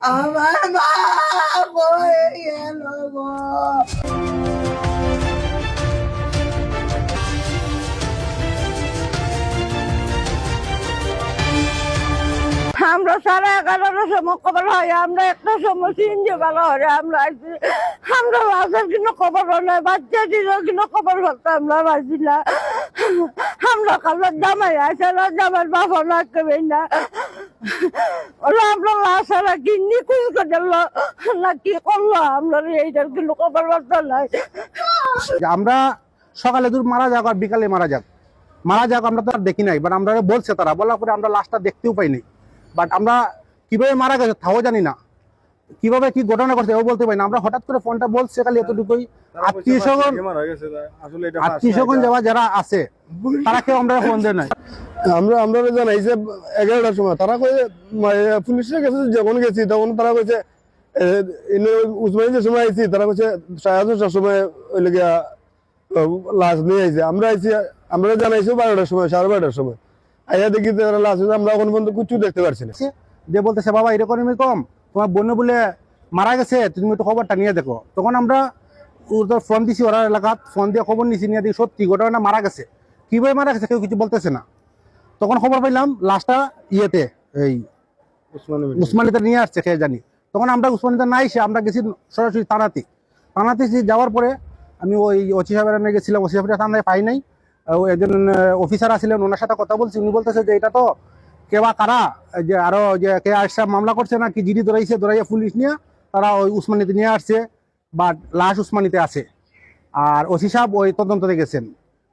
আমার মা কই গেল গো। আমরা 11:30 সময় খবর হয়, আমরা একটা সময় চিনতে ভালো হয় আমরা আইছি। আমরা বাসার কিন্তু খবর নাই, বাচ্চা দিল কিন্তু খবর করতে আমরা পারছি না। আমরা কালো জামাই আছে না, জামাই বাবা না কেবেই না। ওরা আমরা লাশারা কি নিখোঁজ করে না কি করলো, আমরা এইটার কিন্তু খবর করতে নাই। আমরা সকালে দূর মারা যাক আর বিকালে মারা যাক আমরা তো আর দেখি নাই, বাট আমরা বলছে তারা বলার পরে আমরা লাশটা দেখতেও পাইনি। বাট আমরা কিভাবে মারা গেছে তাও জানি না, কিভাবে কি ঘটনা করছে ও বলতে পারি না। আমরা হঠাৎ করে ফোনটা বলছে খালি এতটুকুই, আত্মীয় স্বজন যারা আছে তারা কেউ আমরা ফোন দেয় নাই। আমরা জানাই যে 11টার সময় তারা কয়ে পুলিশের কাছে যখন গেছি তখন তারা কইছে উসমানি যে সময় আইছি তারা কইছে 10:30টার সময় ওই লেগে লাশ নিয়ে আইছে। আমরা আইছি, আমরা জানাইছি 12টার সময়, 12:30টার সময় আইয়া দেখি তারা লাশ হয়েছে। আমরা এখন পর্যন্ত কিছু দেখতে পারছি না। যে বলতেছে বাবা এরকম কম তোমার বোন বলে মারা গেছে, তুমি তো খবরটা নিয়ে দেখো। তখন আমরা ফোন দিছি ওরা এলাকাত, ফোন দিয়ে খবর নিছি, নিয়ে দেখি সত্যি ঘটনা মারা গেছে। কিভাবে মারা গেছে কেউ কিছু বলতেছে না। তখন খবর পাইলাম লাশটা ইয়েতে এই উসমানিতে নিয়ে আসছে খেয়ে জানি। তখন আমরা উসমানিতে না এসে আমরা গেছি সরাসরি থানাতে যাওয়ার পরে আমি ওই ওসি সাহেবের গেছিলাম, ওসি সাহেবরা থানায় পাই নাই। একজন অফিসার আসছিলেন, ওনার সাথে কথা বলছি। উনি বলতেছে যে এটা তো কেবা কারা যে আরো যে কে আসছে মামলা করছে না কি, জিডি ধরাইয়া পুলিশ নিয়ে তারা ওই উসমানিতে নিয়ে আসছে, বাট লাশ উসমানিতে আছে। আর ওসি সাহেব ওই তদন্ততে গেছেন।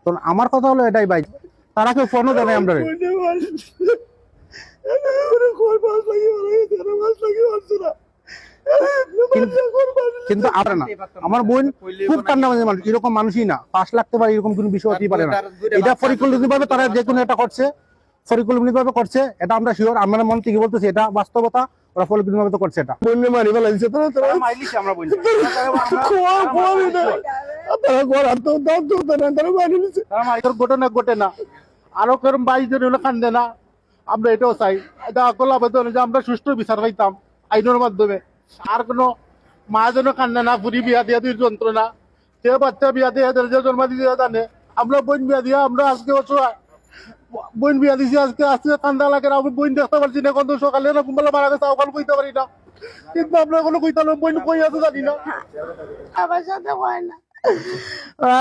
তো আমার কথা হলো এটাই ভাই, তারা কেউ ফোনও দেয় নাই আমরা। কিন্তু আমরা না, আমার বোন খুব কান্না মানুষ, এরকম মানুষই না, 5 লাগতে পারে এরকম কোনো বিষয় হতেই পারে না। এটা পরিকল্পিতভাবে তারা যে কোনো এটা করছে, পরিকল্পিতভাবে করছে, এটা আমরা শিওর। আমরা মন থেকে বলতেছি এটা বাস্তবতা, ওরা পরিকল্পিতভাবে তো করছে। এটা বন্যে মারি ফেলাইছে তারা, তারা মাইলিছে আমরা বলি ঘটনা ঘটে না, আরো কেরম 22 জন হলে কান্দে না। আমরা এটাও চাই, এটা আকল আবেদন যে আমরা সুষ্ঠু বিচার পাইতাম আইনের মাধ্যমে। আর কোনো মা যেন কান্দে না, পুরি বিয়া দিয়া দুই যন্ত্রণা, সে বাচ্চা বিয়া দিয়ে জন্ম দিয়ে জানে। আমরা বোন বিয়া দিয়া আমরা আজকে বোন বিয়া দিছি, আজকে কান্দা লাগে না। আমি বোন দেখতে পারছি না, কত সকালে না কুম্বালা মারা গেছে ওখানে কইতে পারি না। কিন্তু আমরা কোনো কইতাম বোন কই আছে জানি না। আমার সাথে হয় না, ওরা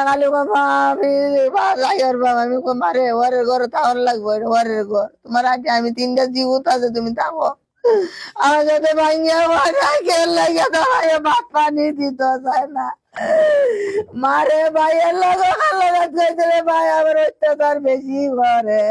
খালি বাবা আমি আমি মারে ওরের ঘরে তাহলে লাগবে, ওরের ঘর তোমার আগে আমি 3টা জীবত আছে, তুমি থাকো। আমার সাথে ভাঙিয়া লাগে ভাত পানি দিত চায় না। মারে ভাইয়ের লগে ভাই আবার অত্যাচার বেশি করে।